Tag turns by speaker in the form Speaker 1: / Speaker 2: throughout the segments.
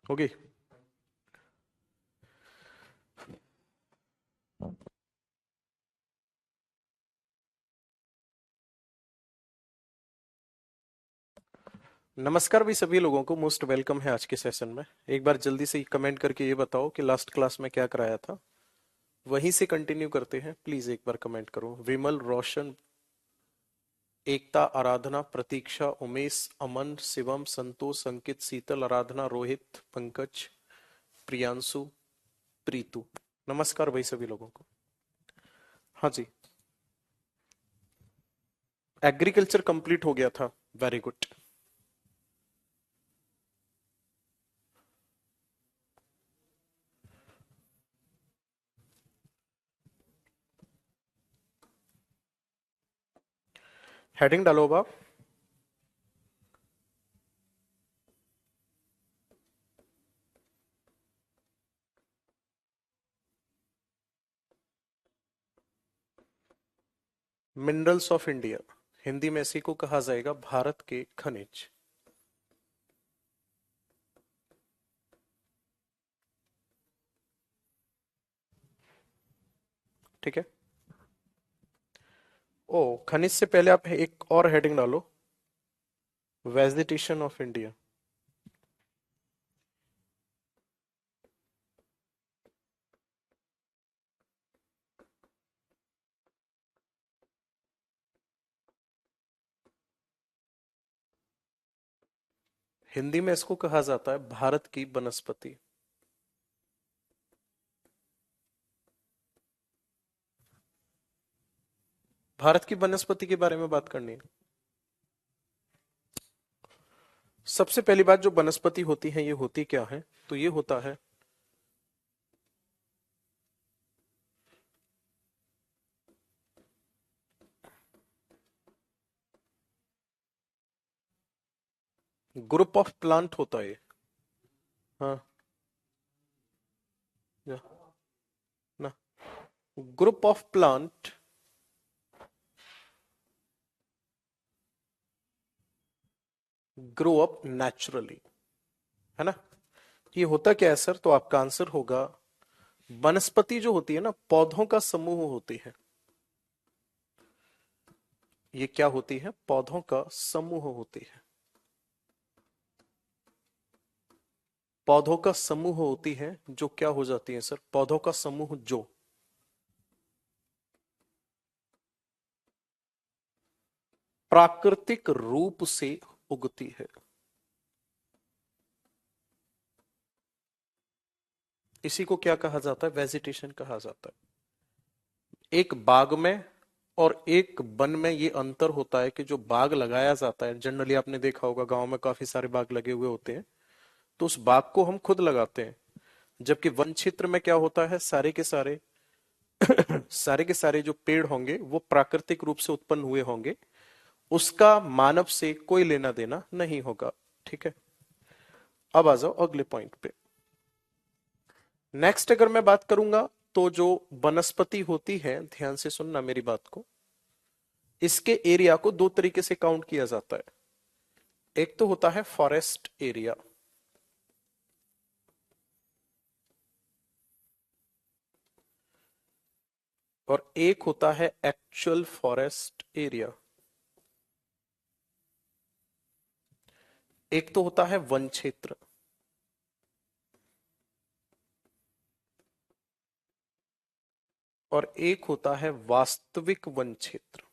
Speaker 1: होगी। नमस्कार भी सभी लोगों को, मोस्ट वेलकम है आज के सेशन में। एक बार जल्दी से कमेंट करके ये बताओ कि लास्ट क्लास में क्या कराया था, वहीं से कंटिन्यू करते हैं। प्लीज एक बार कमेंट करो। विमल, रोशन, एकता, आराधना, प्रतीक्षा, उमेश, अमन, शिवम, संतोष, अंकित, शीतल, आराधना, रोहित, पंकज, प्रियांशु, प्रीतु। नमस्कार भाई सभी लोगों को। हाँ जी, एग्रीकल्चर कंप्लीट हो गया था। Very good. हेडिंग डालो अब आप। मिनरल्स ऑफ इंडिया, हिंदी में इसी को कहा जाएगा भारत के खनिज। ठीक है। ओ, खनिज से पहले आप एक और हेडिंग डालो, वेजिटेशन ऑफ इंडिया। हिंदी में इसको कहा जाता है भारत की वनस्पति। भारत की वनस्पति के बारे में बात करनी है। सबसे पहली बात, जो वनस्पति होती है ये होती क्या है? तो ये होता है ग्रुप ऑफ प्लांट होता है। हाँ, या, ना, group of plant grow up naturally, है ना। ये होता क्या है सर? तो आपका आंसर होगा, वनस्पति जो होती है ना, पौधों का समूह होती है। ये क्या होती है? पौधों का समूह होती है। पौधों का समूह होती है जो क्या हो जाती है सर? पौधों का समूह जो प्राकृतिक रूप से उगती है। इसी को क्या कहा जाता है? वेजिटेशन कहा जाता है। एक बाग में और एक वन में ये अंतर होता है कि जो बाग लगाया जाता है, जनरली आपने देखा होगा गांव में काफी सारे बाग लगे हुए होते हैं, तो उस बाग को हम खुद लगाते हैं। जबकि वन क्षेत्र में क्या होता है, सारे के सारे सारे के सारे जो पेड़ होंगे वो प्राकृतिक रूप से उत्पन्न हुए होंगे, उसका मानव से कोई लेना देना नहीं होगा। ठीक है। अब आ जाओ अगले पॉइंट पे। नेक्स्ट अगर मैं बात करूंगा, तो जो वनस्पति होती है, ध्यान से सुनना मेरी बात को, इसके एरिया को दो तरीके से काउंट किया जाता है। एक तो होता है फॉरेस्ट एरिया, और एक होता है एक्चुअल फॉरेस्ट एरिया। एक तो होता है वन क्षेत्र, और एक होता है वास्तविक वन क्षेत्र।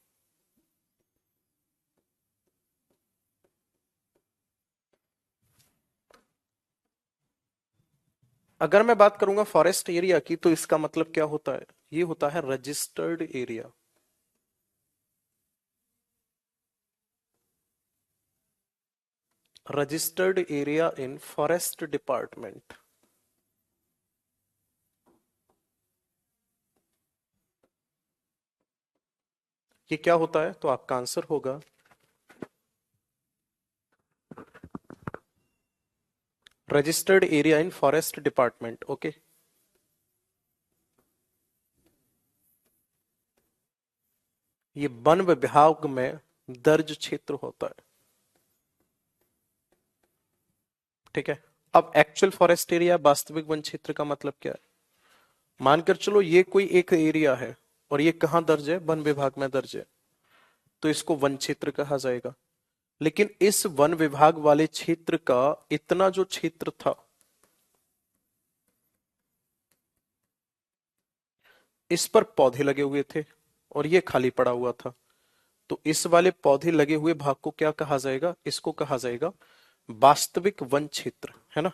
Speaker 1: अगर मैं बात करूंगा फॉरेस्ट एरिया की, तो इसका मतलब क्या होता है? ये होता है registered area. Registered area in forest department. ये क्या होता है? तो आपका आंसर होगा registered area in forest department. Okay. ये वन विभाग में दर्ज क्षेत्र होता है। ठीक है। अब एक्चुअल फॉरेस्ट एरिया, वास्तविक वन क्षेत्र का मतलब क्या है? मानकर चलो ये कोई एक एरिया है और ये कहाँ दर्ज है? वन विभाग में दर्ज है, तो इसको वन क्षेत्र कहा जाएगा। लेकिन इस वन विभाग वाले क्षेत्र का इतना जो क्षेत्र था, इस पर पौधे लगे हुए थे और ये खाली पड़ा हुआ था, तो इस वाले पौधे लगे हुए भाग को क्या कहा जाएगा? इसको कहा जाएगा वास्तविक वन क्षेत्र, है ना।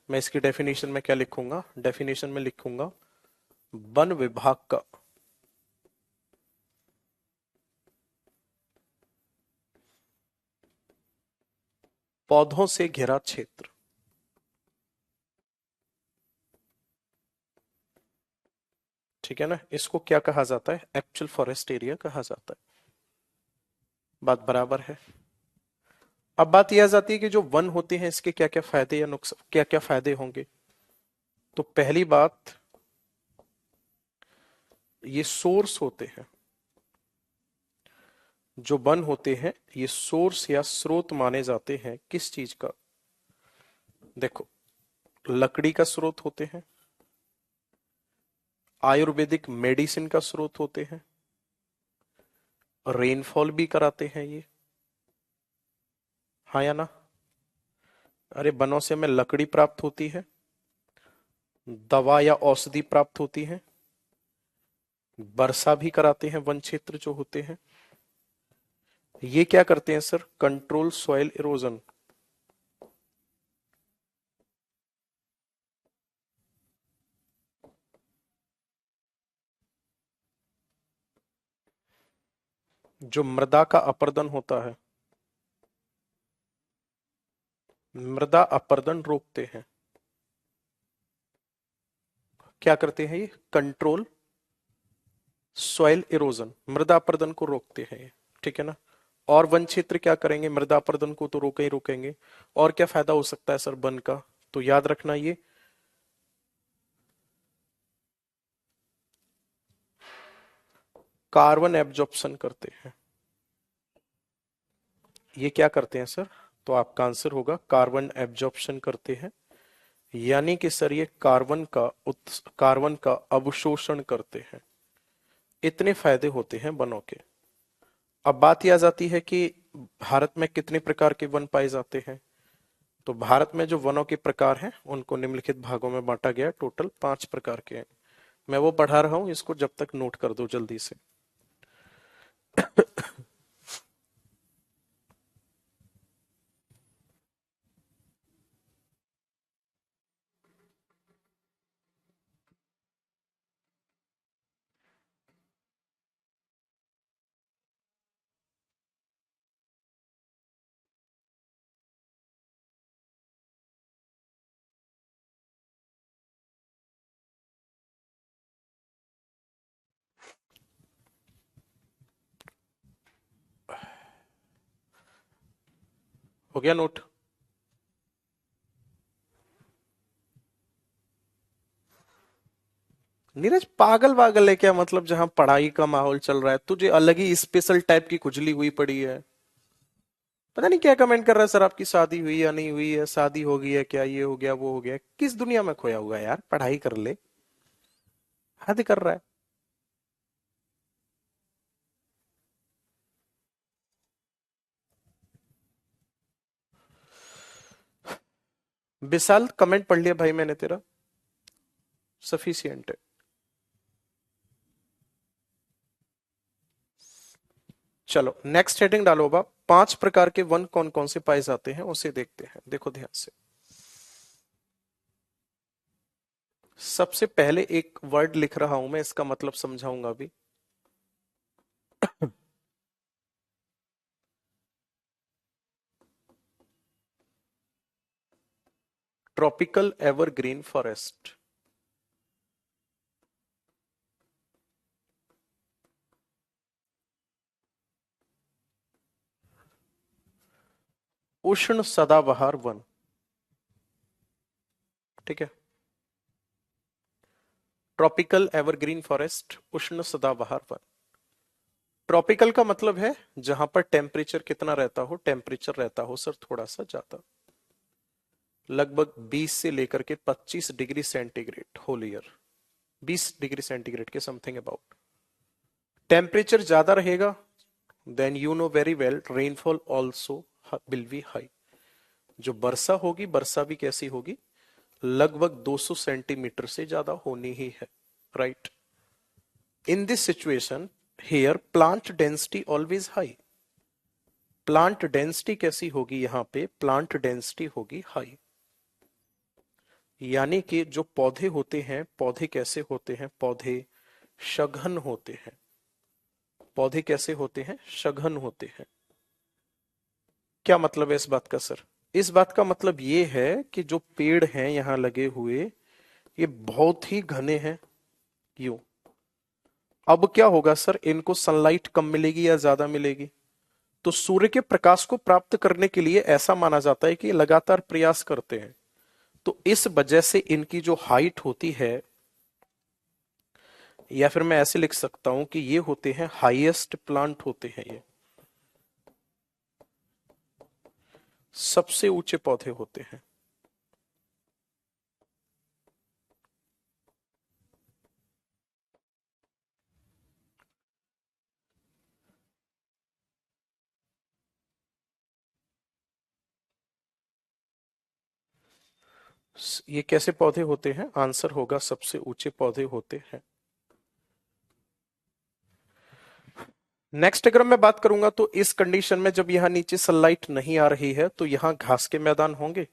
Speaker 1: मैं इसकी डेफिनेशन में क्या लिखूंगा? डेफिनेशन में लिखूंगा वन विभाग का पौधों से घिरा क्षेत्र। ठीक है ना, इसको क्या कहा जाता है? एक्चुअल फॉरेस्ट एरिया कहा जाता है। बात बराबर है। अब बात यह आ जाती है कि जो वन होते हैं इसके क्या क्या फायदे या नुकसान, क्या क्या फायदे होंगे। तो पहली बात, ये सोर्स होते हैं, जो वन होते हैं ये सोर्स या स्रोत माने जाते हैं किस चीज का? देखो, लकड़ी का स्रोत होते हैं, आयुर्वेदिक मेडिसिन का स्रोत होते हैं, रेनफॉल भी कराते हैं ये, हाँ या ना? अरे वनों से हमें लकड़ी प्राप्त होती है, दवा या औषधि प्राप्त होती है, वर्षा भी कराते हैं वन क्षेत्र जो होते हैं। ये क्या करते हैं सर? Control soil erosion. जो मृदा का अपरदन होता है, मृदा अपरदन रोकते हैं। क्या करते हैं ये? कंट्रोल सॉइल इरोजन, मृदा अपरदन को रोकते हैं ये। ठीक है ना। और वन क्षेत्र क्या करेंगे? मृदा अपरदन को तो रोके ही रोकेंगे। और क्या फायदा हो सकता है सर वन का? तो याद रखना, ये कार्बन एब्जॉर्प्शन करते हैं। ये क्या करते हैं सर? तो आपका आंसर होगा कार्बन एब्जॉर्प्शन करते हैं, यानी कि सर ये कार्बन का अवशोषण करते हैं। इतने फायदे होते हैं वनों के। अब बात यह आ जाती है कि भारत में कितने प्रकार के वन पाए जाते हैं। तो भारत में जो वनों के प्रकार हैं उनको निम्नलिखित भागों में बांटा गया है। टोटल 5 प्रकार के हैं। मैं वो पढ़ा रहा हूं, इसको जब तक नोट कर दो जल्दी से। हो गया नोट? नीरज पागल वागल है क्या? मतलब जहां पढ़ाई का माहौल चल रहा है तुझे अलग ही स्पेशल टाइप की खुजली हुई पड़ी है। पता नहीं क्या कमेंट कर रहा है सर, आपकी शादी हुई या नहीं हुई है, शादी हो गई है क्या, ये हो गया वो हो गया। किस दुनिया में खोया हुआ है यार? पढ़ाई कर ले। हद कर रहा है। विशाल कमेंट पढ़ लिया भाई मैंने तेरा, सफिशियंट है। चलो नेक्स्ट हेडिंग डालो। अब 5 प्रकार के वन कौन कौन से पाए जाते हैं उसे देखते हैं, देखो ध्यान से। सबसे पहले एक वर्ड लिख रहा हूं मैं, इसका मतलब समझाऊंगा अभी। Tropical evergreen forest. उष्ण सदाबहार वन। ठीक है, ट्रॉपिकल एवरग्रीन फॉरेस्ट, उष्ण सदाबहार वन। ट्रॉपिकल का मतलब है जहां पर टेम्परेचर कितना रहता हो? टेम्परेचर रहता हो सर थोड़ा सा ज्यादा। लगभग 20 से लेकर के 25 degree centigrade whole year, 20 degree centigrade के समथिंग अबाउट। टेम्परेचर ज्यादा रहेगा, then you know very well rainfall also will be high. जो वर्षा होगी, वर्षा भी कैसी होगी, लगभग 200 सेंटीमीटर से ज्यादा होनी ही है, right. In this situation here plant density always high. Plant density कैसी होगी यहां पे, प्लांट डेंसिटी होगी हाई। यानी कि जो पौधे होते हैं, पौधे कैसे होते हैं, पौधे सघन होते हैं। पौधे कैसे होते हैं, सघन होते हैं। क्या मतलब है इस बात का सर? इस बात का मतलब ये है कि जो पेड़ हैं यहां लगे हुए, ये बहुत ही घने हैं, यूं। अब क्या होगा सर, इनको सनलाइट कम मिलेगी या ज्यादा मिलेगी? तो सूर्य के प्रकाश को प्राप्त करने के लिए ऐसा माना जाता है कि ये लगातार प्रयास करते हैं। तो इस वजह से इनकी जो हाइट होती है, या फिर मैं ऐसे लिख सकता हूं कि ये होते हैं हाईएस्ट प्लांट होते हैं, ये सबसे ऊंचे पौधे होते हैं। ये कैसे पौधे होते हैं? आंसर होगा सबसे ऊंचे पौधे होते हैं। नेक्स्ट अगर मैं बात करूंगा तो इस कंडीशन में जब यहां नीचे सनलाइट नहीं आ रही है तो यहां घास के मैदान होंगे।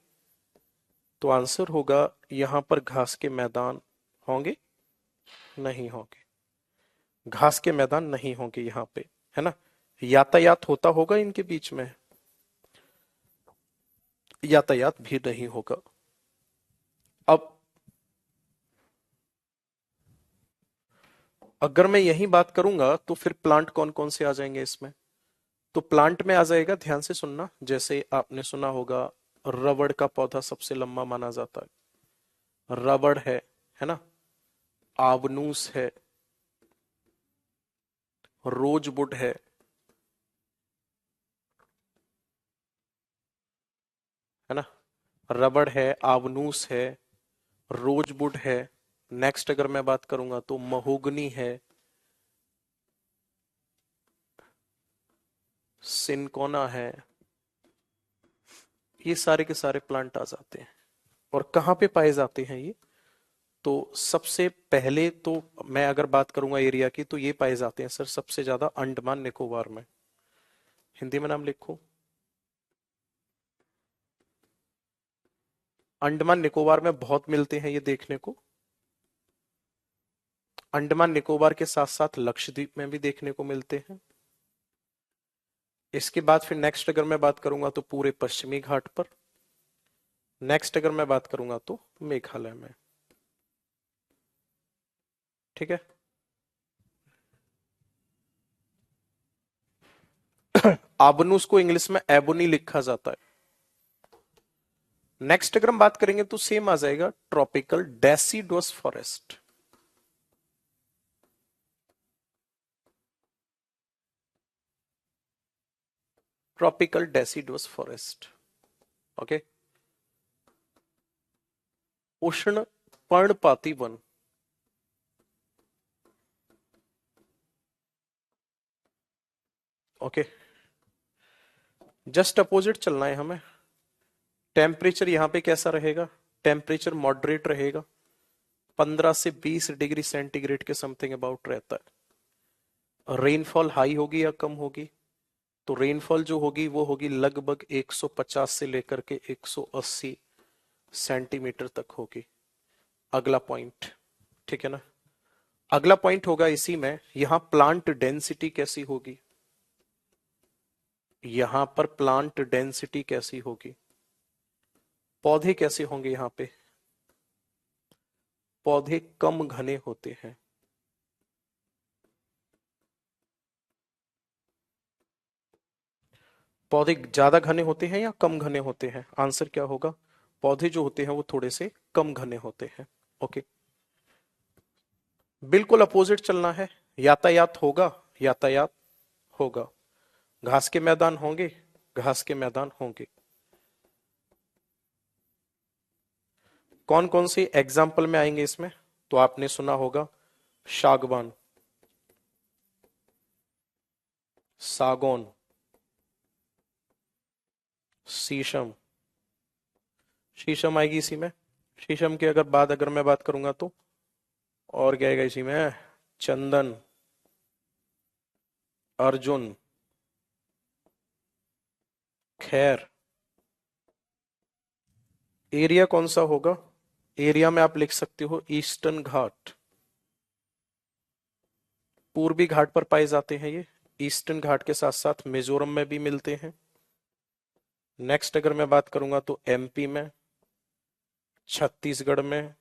Speaker 1: तो आंसर होगा यहां पर घास के मैदान होंगे, नहीं होंगे। घास के मैदान नहीं होंगे यहां पे, है ना। यातायात होता होगा इनके बीच में, यातायात भी नहीं होगा। अब अगर मैं यही बात करूंगा तो फिर प्लांट कौन कौन से आ जाएंगे इसमें? तो प्लांट में आ जाएगा, ध्यान से सुनना, जैसे आपने सुना होगा रबड़ का पौधा सबसे लंबा माना जाता है, रबड़ है ना। आवनूस रोजवुड है ना। रबड़ है, आवनूस है, रोजवुड है। नेक्स्ट अगर मैं बात करूंगा तो महोगनी है, सिनकोना है। ये सारे के सारे प्लांट आ जाते हैं। और कहाँ पे पाए जाते हैं ये? तो सबसे पहले तो मैं अगर बात करूंगा एरिया की, तो ये पाए जाते हैं सर सबसे ज्यादा अंडमान निकोबार में। हिंदी में नाम लिखो, अंडमान निकोबार में बहुत मिलते हैं ये देखने को। अंडमान निकोबार के साथ साथ लक्षद्वीप में भी देखने को मिलते हैं। इसके बाद फिर नेक्स्ट अगर मैं बात करूंगा तो पूरे पश्चिमी घाट पर। नेक्स्ट अगर मैं बात करूंगा तो मेघालय में, ठीक है। आबनूस को इंग्लिश में एबोनी लिखा जाता है। नेक्स्ट अगर हम बात करेंगे तो सेम आ जाएगा, tropical deciduous forest. Tropical deciduous forest, okay. उष्ण पर्णपाती वन, ओके। जस्ट अपोजिट चलना है हमें। टेम्परेचर यहां पे कैसा रहेगा? टेम्परेचर मॉडरेट रहेगा, 15 से 20 डिग्री सेंटीग्रेड के समथिंग अबाउट रहता है। रेनफॉल हाई होगी या कम होगी? तो रेनफॉल जो होगी वो होगी लगभग 150 से लेकर के 180 सेंटीमीटर तक होगी। अगला पॉइंट, ठीक है ना। अगला पॉइंट होगा इसी में, यहां प्लांट डेंसिटी कैसी होगी? यहां पर प्लांट डेंसिटी कैसी होगी? पौधे कैसे होंगे यहां पे? पौधे कम घने होते हैं। पौधे ज्यादा घने होते हैं या कम घने होते हैं? आंसर क्या होगा? पौधे जो होते हैं वो थोड़े से कम घने होते हैं, ओके। बिल्कुल अपोजिट चलना है। यातायात होगा, यातायात होगा। घास के मैदान होंगे, घास के मैदान होंगे। कौन कौन से एग्जाम्पल में आएंगे इसमें? तो आपने सुना होगा सागवान, सागौन, शीशम, शीशम आएगी इसी में। शीशम की अगर मैं बात करूंगा तो और क्या आएगा इसी में? चंदन, अर्जुन, खैर। एरिया कौन सा होगा? एरिया में आप लिख सकते हो ईस्टर्न घाट, पूर्वी घाट पर पाए जाते हैं ये। ईस्टर्न घाट के साथ साथ मिजोरम में भी मिलते हैं। नेक्स्ट अगर मैं बात करूंगा तो एमपी में, छत्तीसगढ़ में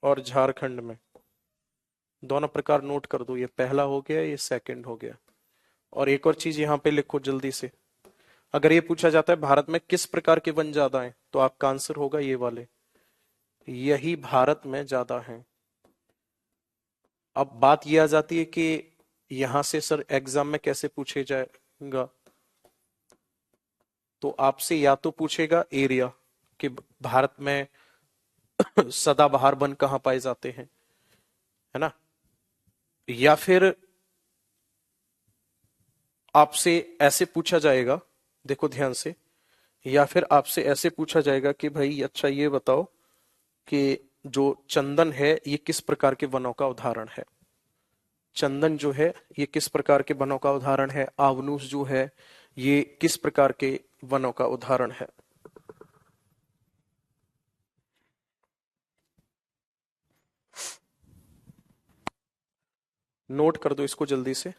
Speaker 1: और झारखंड में। दोनों प्रकार नोट कर दो, ये पहला हो गया, ये सेकंड हो गया। और एक और चीज यहाँ पे लिखो जल्दी से, अगर ये पूछा जाता है भारत में किस प्रकार के वन ज्यादा हैं, तो आपका आंसर होगा ये वाले, यही भारत में ज्यादा हैं। अब बात ये आ जाती है कि यहां से सर एग्जाम में कैसे पूछे जाएगा? तो आपसे या तो पूछेगा एरिया कि भारत में सदाबहार वन कहाँ पाए जाते हैं, है ना, या फिर आपसे ऐसे पूछा जाएगा, देखो ध्यान से, या फिर आपसे ऐसे पूछा जाएगा कि भाई अच्छा ये बताओ कि जो चंदन है ये किस प्रकार के वनों का उदाहरण है। चंदन जो है ये किस प्रकार के वनों का उदाहरण है, आवनूस जो है ये किस प्रकार के वनों का उदाहरण है। नोट कर दो इसको जल्दी से।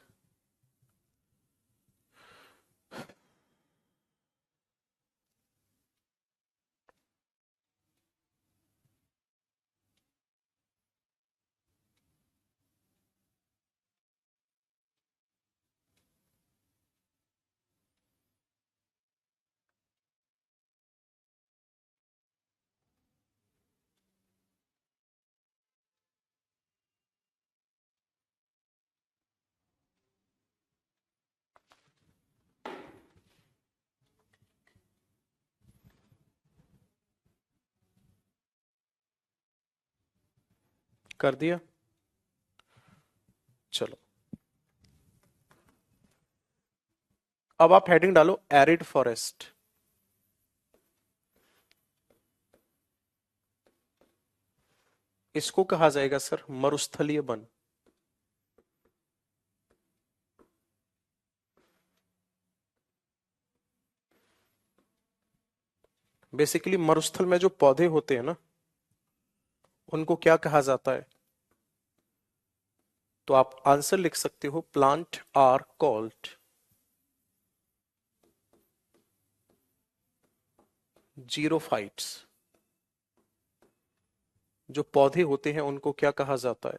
Speaker 1: कर दिया? चलो, अब आप हेडिंग डालो एरिड फॉरेस्ट। इसको कहा जाएगा सर मरुस्थलीय वन। बेसिकली मरुस्थल में जो पौधे होते हैं ना, उनको क्या कहा जाता है? तो आप आंसर लिख सकते हो प्लांट आर कॉल्ड जीरोफाइट्स। जो पौधे होते हैं उनको क्या कहा जाता है?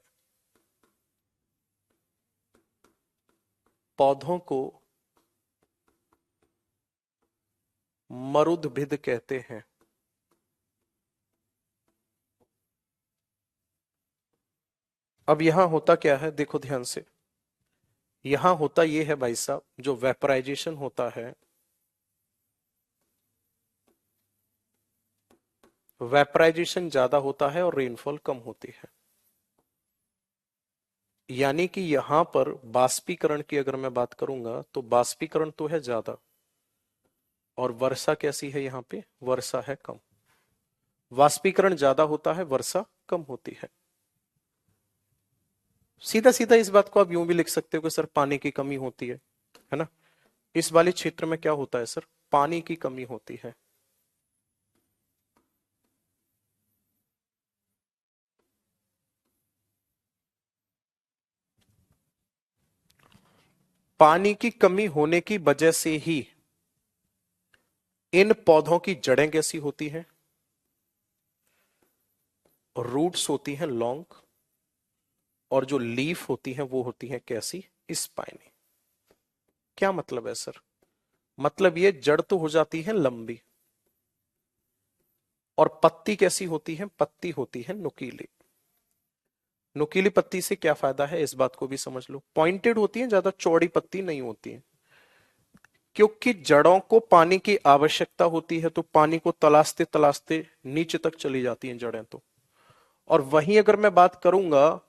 Speaker 1: पौधों को मरुद्भिद कहते हैं। अब यहां होता क्या है, देखो ध्यान से, यहां होता यह है भाई साहब, जो वेपराइजेशन होता है, वेपराइजेशन ज्यादा होता है और रेनफॉल कम होती है। यानी कि यहां पर बाष्पीकरण की अगर मैं बात करूंगा तो बाष्पीकरण तो है ज्यादा, और वर्षा कैसी है यहाँ पे? वर्षा है कम। वाष्पीकरण ज्यादा होता है, वर्षा कम होती है। सीधा सीधा इस बात को आप यूं भी लिख सकते हो कि सर पानी की कमी होती है ना। इस वाले क्षेत्र में क्या होता है सर? पानी की कमी होती है। पानी की कमी होने की वजह से ही इन पौधों की जड़ें कैसी होती हैं? रूट्स होती हैं लॉन्ग, और जो लीफ होती हैं वो होती हैं कैसी? स्पाइनी। क्या मतलब है सर? मतलब ये जड़ तो हो जाती है लंबी, और पत्ती कैसी होती है? पत्ती होती है नुकीली। नुकीली पत्ती से क्या फायदा है, इस बात को भी समझ लो। पॉइंटेड होती है, ज्यादा चौड़ी पत्ती नहीं होती है। क्योंकि जड़ों को पानी की आवश्यकता होती है, तो पानी को तलाशते तलाशते नीचे तक चली जाती हैं जड़ें तो। और वहीं अगर मैं बात करूंगा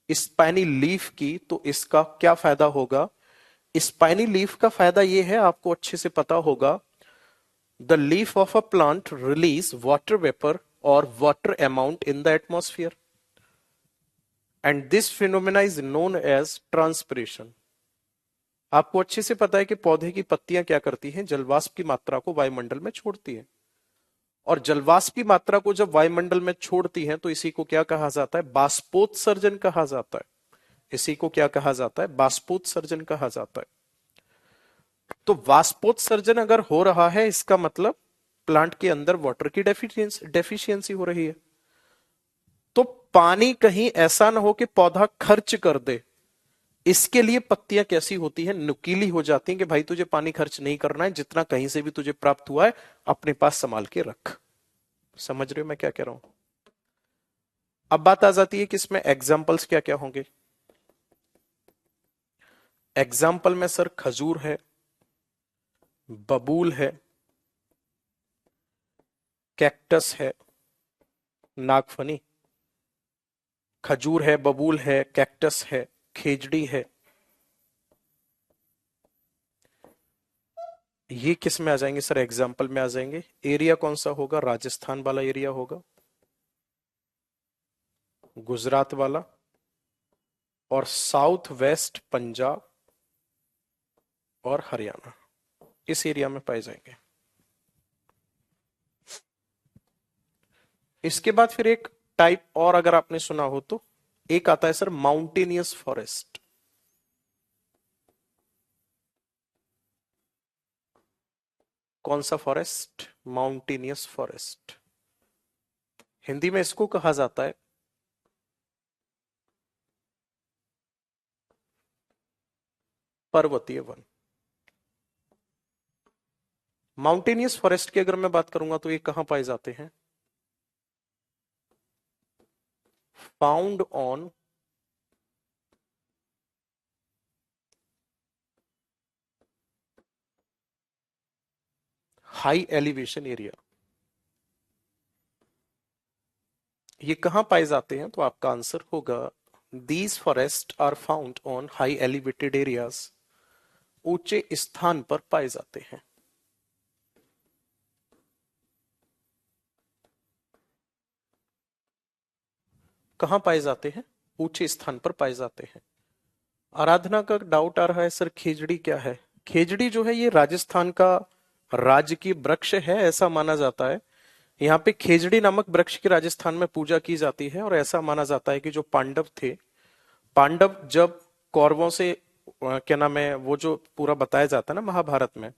Speaker 1: स्पाइनी लीफ की, तो इसका क्या फायदा होगा? स्पाइनी लीफ का फायदा यह है, आपको अच्छे से पता होगा, the leaf of a plant release water vapour और water amount in the atmosphere and this phenomena is known as transpiration. आपको अच्छे से पता है कि पौधे की पत्तियां क्या करती हैं, जलवाष्प की मात्रा को वायुमंडल में छोड़ती हैं। और जलवाष्प की मात्रा को जब वायुमंडल में छोड़ती हैं तो इसी को क्या कहा जाता है? बाष्पोत्सर्जन कहा जाता है। इसी को क्या कहा जाता है? बाष्पोत्सर्जन कहा जाता है। तो वाष्पोत्सर्जन अगर हो रहा है, इसका मतलब प्लांट के अंदर वाटर की डेफिशिएंसी हो रही है। तो पानी कहीं ऐसा ना हो कि पौधा खर्च कर दे, इसके लिए पत्तियां कैसी होती हैं? नुकीली हो जाती हैं कि भाई तुझे पानी खर्च नहीं करना है, जितना कहीं से भी तुझे प्राप्त हुआ है अपने पास संभाल के रख। समझ रहे हो मैं क्या कह रहा हूं? अब बात आ जाती है कि इसमें एग्जाम्पल्स क्या क्या होंगे। एग्जाम्पल में सर खजूर है, बबूल है, कैक्टस है, नागफनी। खजूर है, बबूल है, कैक्टस है, खेजड़ी है। ये किस में आ जाएंगे सर? एग्जाम्पल में आ जाएंगे। एरिया कौन सा होगा? राजस्थान वाला एरिया होगा, गुजरात वाला, और साउथ वेस्ट पंजाब और हरियाणा, इस एरिया में पाए जाएंगे। इसके बाद फिर एक टाइप और अगर आपने सुना हो तो एक आता है सर माउंटेनियस फॉरेस्ट। कौन सा फॉरेस्ट? Mountainous forest. हिंदी में इसको कहा जाता है पर्वतीय वन। माउंटेनियस फॉरेस्ट की अगर मैं बात करूंगा तो ये कहां पाए जाते हैं? Found on high elevation area. ये कहां पाए जाते हैं? तो आपका आंसर होगा these forest are found on high elevated areas. ऊंचे स्थान पर पाए जाते हैं। कहां पाए जाते हैं? ऊंचे स्थान पर पाए जाते हैं। आराधना का डाउट आ रहा है सर खेजड़ी क्या है? खेजड़ी जो है ये राजस्थान का राजकीय वृक्ष है, ऐसा माना जाता है। यहाँ पे खेजड़ी नामक वृक्ष की राजस्थान में पूजा की जाती है, और ऐसा माना जाता है कि जो पांडव थे, पांडव जब कौरवों से क्या नाम है, वो जो पूरा बताया जाता है ना महाभारत में,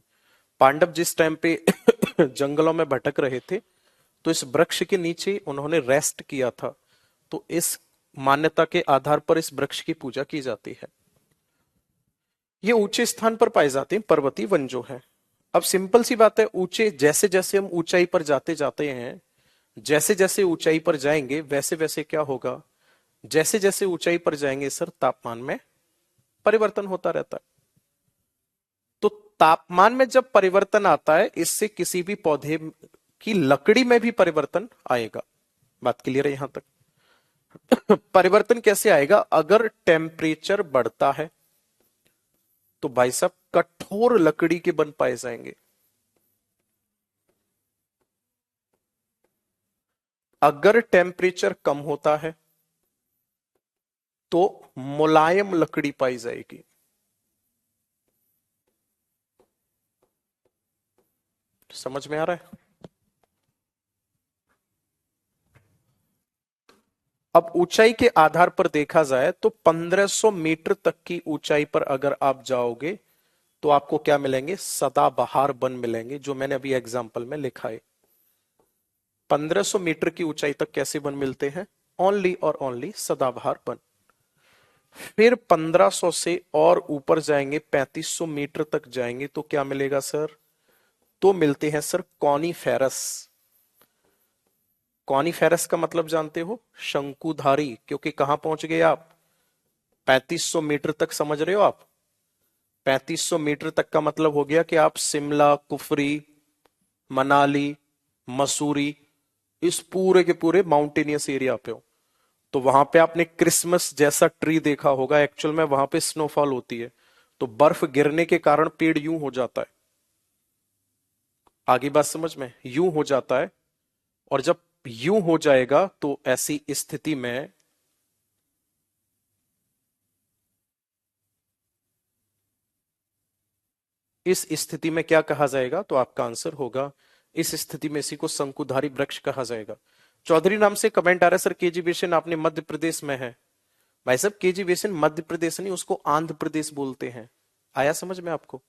Speaker 1: पांडव जिस टाइम पे जंगलों में भटक रहे थे, तो इस वृक्ष के नीचे उन्होंने रेस्ट किया था। तो इस मान्यता के आधार पर इस वृक्ष की पूजा की जाती है। ये ऊंचे स्थान पर पाए जाते हैं, पर्वतीय वन जो है। अब सिंपल सी बात है, ऊंचे जैसे जैसे हम ऊंचाई पर जाते जाते हैं, जैसे जैसे ऊंचाई पर जाएंगे वैसे वैसे क्या होगा? जैसे जैसे ऊंचाई पर जाएंगे सर तापमान में परिवर्तन होता रहता है। तो तापमान में जब परिवर्तन आता है, इससे किसी भी पौधे की लकड़ी में भी परिवर्तन आएगा। बात क्लियर है यहां तक? परिवर्तन कैसे आएगा? अगर टेम्परेचर बढ़ता है तो भाई साहब कठोर लकड़ी के बन पाए जाएंगे। अगर टेम्परेचर कम होता है तो मुलायम लकड़ी पाई जाएगी। समझ में आ रहा है? अब ऊंचाई के आधार पर देखा जाए तो 1500 मीटर तक की ऊंचाई पर अगर आप जाओगे तो आपको क्या मिलेंगे? सदाबहार वन मिलेंगे, जो मैंने अभी एग्जांपल में लिखा है। 1500 मीटर की ऊंचाई तक कैसे वन मिलते हैं? ओनली और ओनली सदाबहार वन। फिर 1500 से और ऊपर जाएंगे, 3500 मीटर तक जाएंगे तो क्या मिलेगा सर? तो मिलते हैं सर कॉनीफेरस। कॉनीफेरस का मतलब जानते हो? शंकुधारी। क्योंकि कहां पहुंच गए आप? 3500 मीटर तक, समझ रहे हो आप? 3500 मीटर तक का मतलब हो गया कि आप शिमला, कुफरी, मनाली, मसूरी, इस पूरे के पूरे माउंटेनियस एरिया पे हो। तो वहां पे आपने क्रिसमस जैसा ट्री देखा होगा, एक्चुअल में वहां पे स्नोफॉल होती है। तो बर्फ गिरने के कारण पेड़ यूं हो जाता है। आगे बात समझ में, यूं हो जाता है। और जब यूं हो जाएगा तो ऐसी स्थिति में इस स्थिति में क्या कहा जाएगा, तो आपका आंसर होगा, इस स्थिति में इसी को शंकुधारी वृक्ष कहा जाएगा। चौधरी नाम से कमेंट आ रहा है, सर केजी बेसिन आपने मध्य प्रदेश में है। भाई साहब केजी बेसिन मध्य प्रदेश नहीं, उसको आंध्र प्रदेश बोलते हैं। आया समझ में आपको?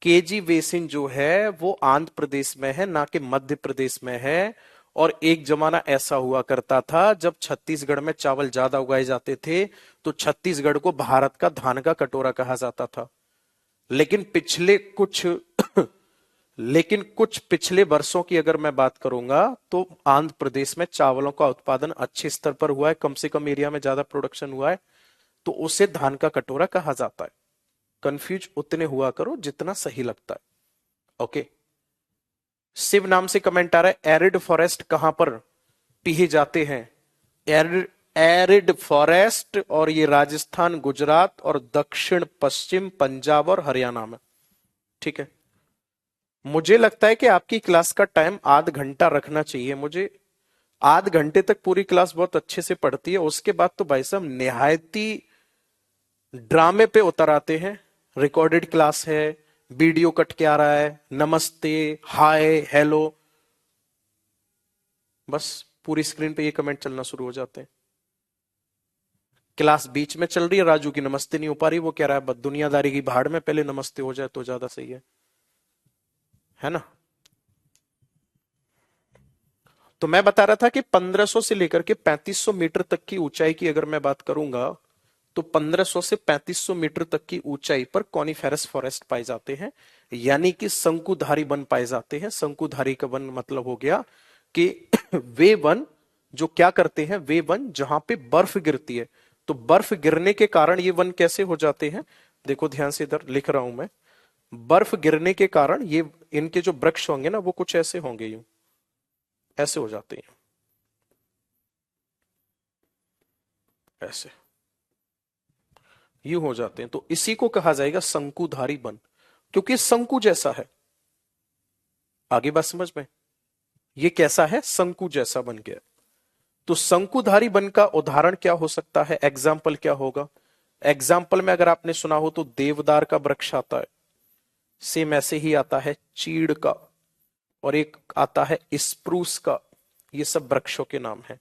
Speaker 1: केजी बेसिन जो है वो आंध्र प्रदेश में है, ना कि मध्य प्रदेश में है। और एक जमाना ऐसा हुआ करता था जब छत्तीसगढ़ में चावल ज्यादा उगाए जाते थे, तो छत्तीसगढ़ को भारत का धान का कटोरा कहा जाता था। लेकिन पिछले कुछ लेकिन कुछ पिछले वर्षों की अगर मैं बात करूंगा, तो आंध्र प्रदेश में चावलों का उत्पादन अच्छे स्तर पर हुआ है, कम से कम एरिया में ज्यादा प्रोडक्शन हुआ है, तो उसे धान का कटोरा कहा जाता है। कंफ्यूज उतने हुआ करो जितना सही लगता है। ओके। शिव नाम से कमेंट आ रहा है, एरिड फॉरेस्ट कहां पर पिए जाते हैं? एरिड एरिड फॉरेस्ट, और ये राजस्थान, गुजरात और दक्षिण पश्चिम पंजाब और हरियाणा में। ठीक है। मुझे लगता है कि आपकी क्लास का टाइम आध घंटा रखना चाहिए। मुझे आध घंटे तक पूरी क्लास बहुत अच्छे से पढ़ती है, उसके बाद तो भाई साहब निहायती ड्रामे पे उतर आते हैं। रिकॉर्डेड क्लास है, वीडियो कट के आ रहा है, नमस्ते, हाय, हेलो, बस पूरी स्क्रीन पे ये कमेंट चलना शुरू हो जाते हैं। क्लास बीच में चल रही है, राजू की नमस्ते नहीं हो पा रही, वो कह रहा है बस दुनियादारी की भाड़ में पहले नमस्ते हो जाए तो ज्यादा सही है ना? तो मैं बता रहा था कि 1500 से लेकर के 3500 मीटर तक की ऊंचाई की अगर मैं बात करूंगा, तो 1500 से 3500 मीटर तक की ऊंचाई पर कॉनिफेरस फॉरेस्ट पाए जाते हैं, यानी कि शंकुधारी वन पाए जाते हैं। शंकुधारी का वन मतलब हो गया कि वे वन जो क्या करते हैं, वे वन जहां पे बर्फ गिरती है। तो बर्फ गिरने के कारण ये वन कैसे हो जाते हैं, देखो ध्यान से, इधर लिख रहा हूं मैं। बर्फ गिरने के कारण ये इनके जो वृक्ष होंगे ना, वो कुछ ऐसे होंगे, यूं ऐसे हो जाते हैं, ऐसे यूं हो जाते हैं। तो इसी को कहा जाएगा शंकुधारी वन, क्योंकि शंकु जैसा है। आगे बात समझ में, ये कैसा है, शंकु जैसा बन गया। तो शंकुधारी वन का उदाहरण क्या हो सकता है, एग्जाम्पल क्या होगा? एग्जाम्पल में अगर आपने सुना हो तो देवदार का वृक्ष आता है, सेम ऐसे ही आता है चीड़ का, और एक आता है स्प्रूस का। ये सब वृक्षों के नाम हैं।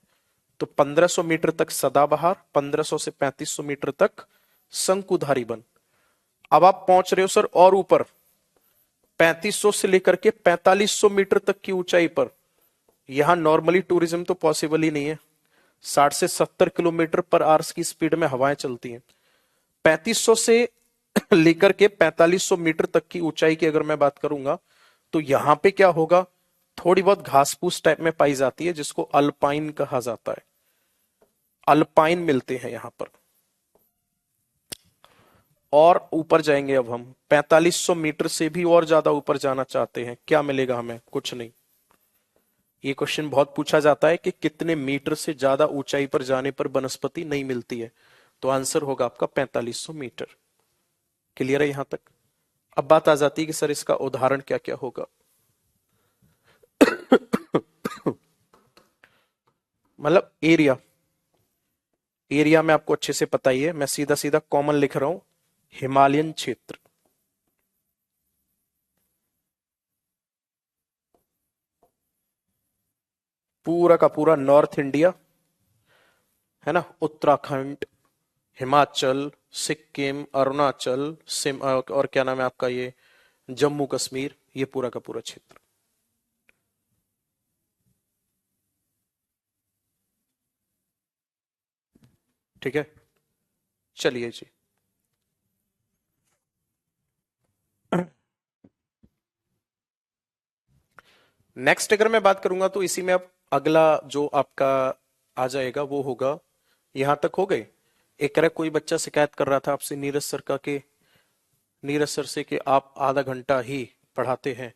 Speaker 1: तो 1500 मीटर तक सदाबहार, 1500 से 3500 मीटर तक शंकुधारी वन। अब आप पहुंच रहे हो सर और ऊपर, 3500 से लेकर के 4500 मीटर तक की ऊंचाई पर। यहां नॉर्मली टूरिज्म तो पॉसिबल ही नहीं है। 60 से 70 किलोमीटर पर आवर्स की स्पीड में हवाएं चलती हैं। 3500 से लेकर के 4500 मीटर तक की ऊंचाई की अगर मैं बात करूंगा, तो यहां पे क्या होगा, थोड़ी बहुत घास फूस टाइप में पाई जाती है, जिसको अल्पाइन कहा जाता है। अल्पाइन मिलते हैं यहां पर। और ऊपर जाएंगे अब हम, 4500 मीटर से भी और ज्यादा ऊपर जाना चाहते हैं, क्या मिलेगा हमें? कुछ नहीं। ये क्वेश्चन बहुत पूछा जाता है कि कितने मीटर से ज्यादा ऊंचाई पर जाने पर वनस्पति नहीं मिलती है। तो आंसर होगा आपका 4500 मीटर। क्लियर है यहां तक? अब बात आ जाती है कि सर इसका उदाहरण क्या क्या होगा। मतलब एरिया, एरिया में आपको अच्छे से पता ही है, मैं सीधा सीधा कॉमन लिख रहा हूं, हिमालयन क्षेत्र। पूरा का पूरा नॉर्थ इंडिया, है ना, उत्तराखंड, हिमाचल, सिक्किम, अरुणाचल, सिम और क्या नाम है आपका ये, जम्मू कश्मीर, ये पूरा का पूरा क्षेत्र। ठीक है, चलिए जी। नेक्स्ट अगर मैं बात करूंगा तो इसी में अब अगला जो आपका आ जाएगा वो होगा, यहां तक हो गए। एक कह रहा कोई बच्चा शिकायत कर रहा था आपसे नीरज सर से कि आप आधा घंटा ही पढ़ाते हैं।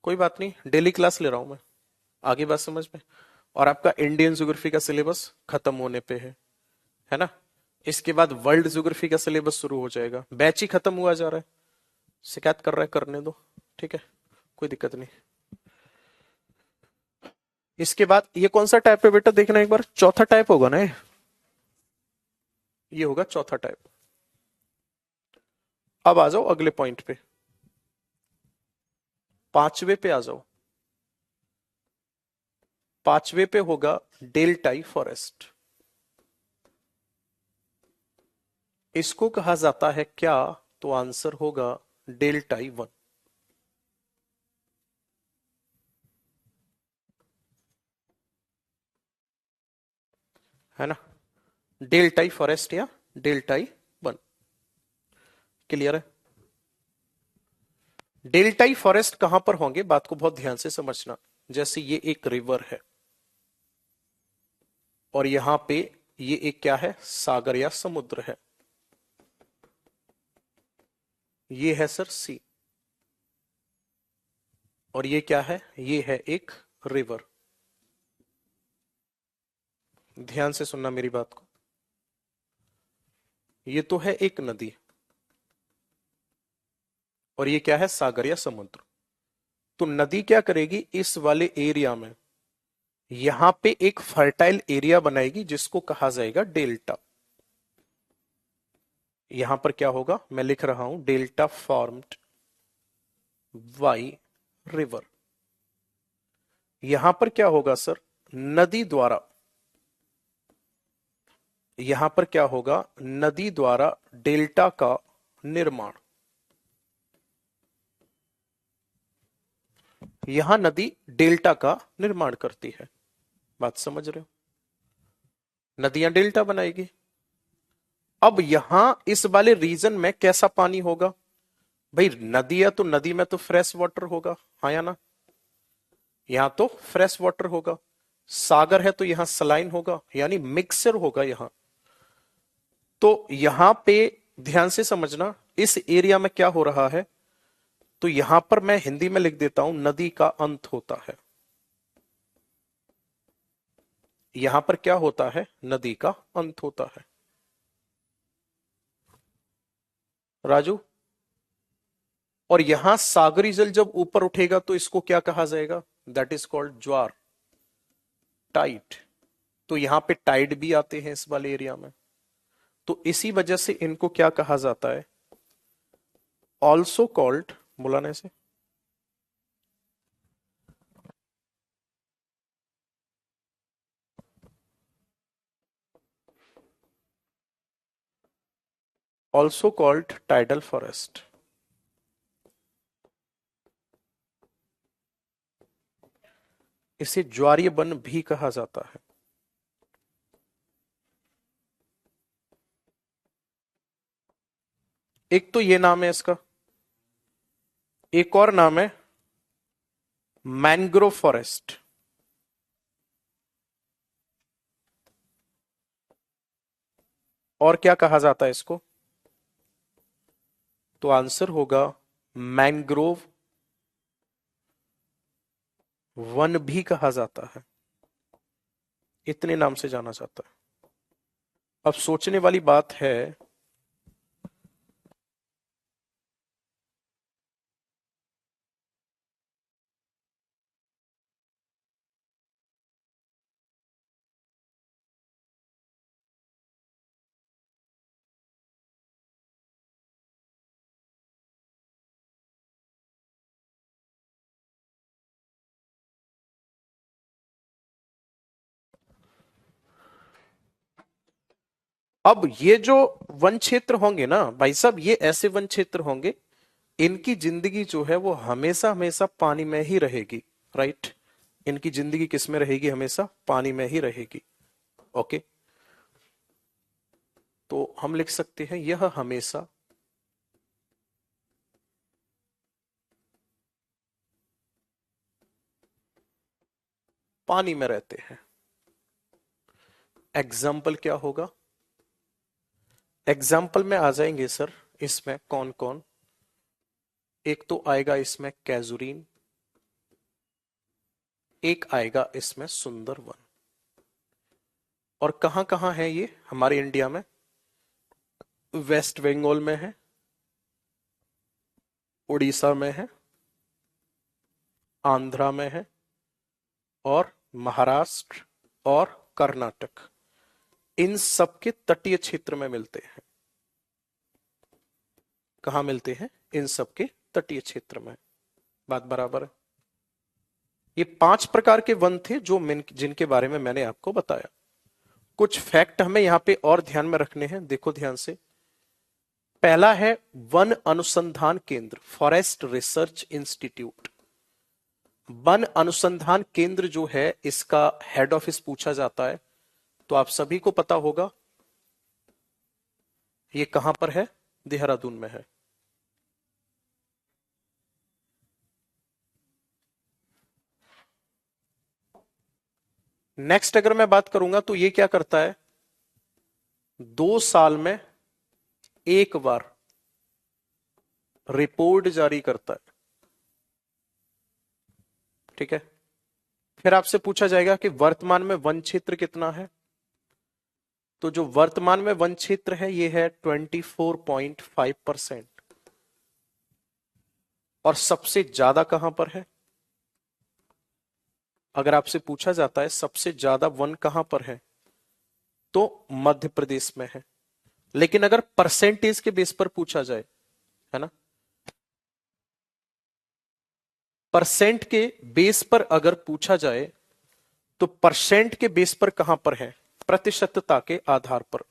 Speaker 1: कोई बात नहीं, डेली क्लास ले रहा हूं मैं। आगे बात समझ में। और आपका इंडियन ज्योग्राफी का सिलेबस खत्म होने पे है ना। इसके बाद वर्ल्ड ज्योग्राफी का सिलेबस शुरू हो जाएगा, बैच ही खत्म हुआ जा रहा है। शिकायत कर रहा है, करने दो, ठीक है, कोई दिक्कत नहीं। इसके बाद ये कौन सा टाइप है बेटा, देखना एक बार, चौथा टाइप होगा ना ये होगा चौथा टाइप। अब आ जाओ अगले पॉइंट पे, पांचवे पे आ जाओ। पांचवे पे होगा डेल्टाई फॉरेस्ट। इसको कहा जाता है क्या? तो आंसर होगा डेल्टाई वन, है ना। डेल्टाई फॉरेस्ट या डेल्टाई वन, क्लियर है। डेल्टाई फॉरेस्ट कहां पर होंगे, बात को बहुत ध्यान से समझना। जैसे ये एक रिवर है और यहां पे ये एक क्या है, सागर या समुद्र है। ये है सर सी, और ये क्या है, ये है एक रिवर। ध्यान से सुनना मेरी बात को। ये तो है एक नदी, और ये क्या है, सागर या समुद्र। तो नदी क्या करेगी, इस वाले एरिया में यहां पे एक फर्टाइल एरिया बनाएगी जिसको कहा जाएगा डेल्टा। यहां पर क्या होगा, मैं लिख रहा हूं, डेल्टा फॉर्म्ड बाई रिवर। यहां पर क्या होगा सर, नदी द्वारा, यहां पर क्या होगा, नदी द्वारा डेल्टा का निर्माण। यहां नदी डेल्टा का निर्माण करती है। बात समझ रहे हो, नदियां डेल्टा बनाएगी। अब यहां इस वाले रीजन में कैसा पानी होगा, भाई नदी है तो नदी में तो फ्रेश वाटर होगा, हाँ या ना। यहां तो फ्रेश वाटर होगा। सागर है तो यहां सलाइन होगा, यानी मिक्सर होगा यहां। तो यहां पे ध्यान से समझना, इस एरिया में क्या हो रहा है, तो यहां पर मैं हिंदी में लिख देता हूं, नदी का अंत होता है। यहां पर क्या होता है, नदी का अंत होता है। राजू, और यहां सागरी जल जब ऊपर उठेगा तो इसको क्या कहा जाएगा, दैट इज कॉल्ड ज्वार, टाइड। तो यहां पे टाइड भी आते हैं इस वाले एरिया में। तो इसी वजह से इनको क्या कहा जाता है, ऑल्सो कॉल्ड, बुलाने से, ऑल्सो कॉल्ड टाइडल फॉरेस्ट। इसे ज्वारीय वन भी कहा जाता है। एक तो ये नाम है इसका, एक और नाम है मैंग्रोव फॉरेस्ट। और क्या कहा जाता है इसको, तो आंसर होगा मैंग्रोव वन भी कहा जाता है। इतने नाम से जाना जाता है। अब सोचने वाली बात है, अब ये जो वन क्षेत्र होंगे ना भाई साहब, ये ऐसे वन क्षेत्र होंगे, इनकी जिंदगी जो है वो हमेशा हमेशा पानी में ही रहेगी, राइट। इनकी जिंदगी किस में रहेगी, हमेशा पानी में ही रहेगी। ओके, तो हम लिख सकते हैं यह हमेशा पानी में रहते हैं। एग्जाम्पल क्या होगा, एग्जाम्पल में आ जाएंगे सर। इसमें कौन कौन? एक तो आएगा इसमें कैजुरीन, एक आएगा इसमें सुंदरवन। और कहां कहां है ये हमारे इंडिया में? वेस्ट बंगाल में है, उड़ीसा में है, आंध्रा में है, और महाराष्ट्र और कर्नाटक, इन सब के तटीय क्षेत्र में मिलते हैं। कहाँ मिलते हैं? इन सब के तटीय क्षेत्र में। बात बराबर है। ये 5 प्रकार के वन थे जो जिनके बारे में मैंने आपको बताया। कुछ फैक्ट हमें यहां पे और ध्यान में रखने हैं, देखो ध्यान से। पहला है वन अनुसंधान केंद्र, फॉरेस्ट रिसर्च इंस्टीट्यूट। वन अनुसंधान केंद्र जो है इसका हेड ऑफिस पूछा जाता है, तो आप सभी को पता होगा ये कहां पर है? देहरादून में है। नेक्स्ट अगर मैं बात करूंगा तो ये क्या करता है? 2 साल में एक बार रिपोर्ट जारी करता है। ठीक है। फिर आपसे पूछा जाएगा कि वर्तमान में वन क्षेत्र कितना है? तो जो वर्तमान में वन क्षेत्र है ये है 24.5%। और सबसे ज्यादा कहां पर है? अगर आपसे पूछा जाता है सबसे ज्यादा वन कहां पर है, तो मध्य प्रदेश में है। लेकिन अगर परसेंटेज के बेस पर पूछा जाए, है ना, परसेंट के बेस पर अगर पूछा जाए तो परसेंट के बेस पर कहां पर है? प्रतिशतता के आधार पर।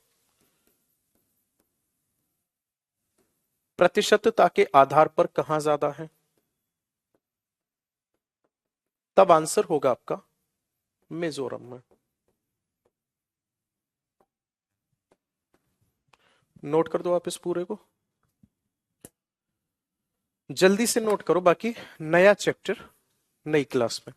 Speaker 1: प्रतिशतता के आधार पर कहां ज्यादा है? तब आंसर होगा आपका मिजोरम में। नोट कर दो आप इस पूरे को, जल्दी से नोट करो, बाकी नया चैप्टर नई क्लास में।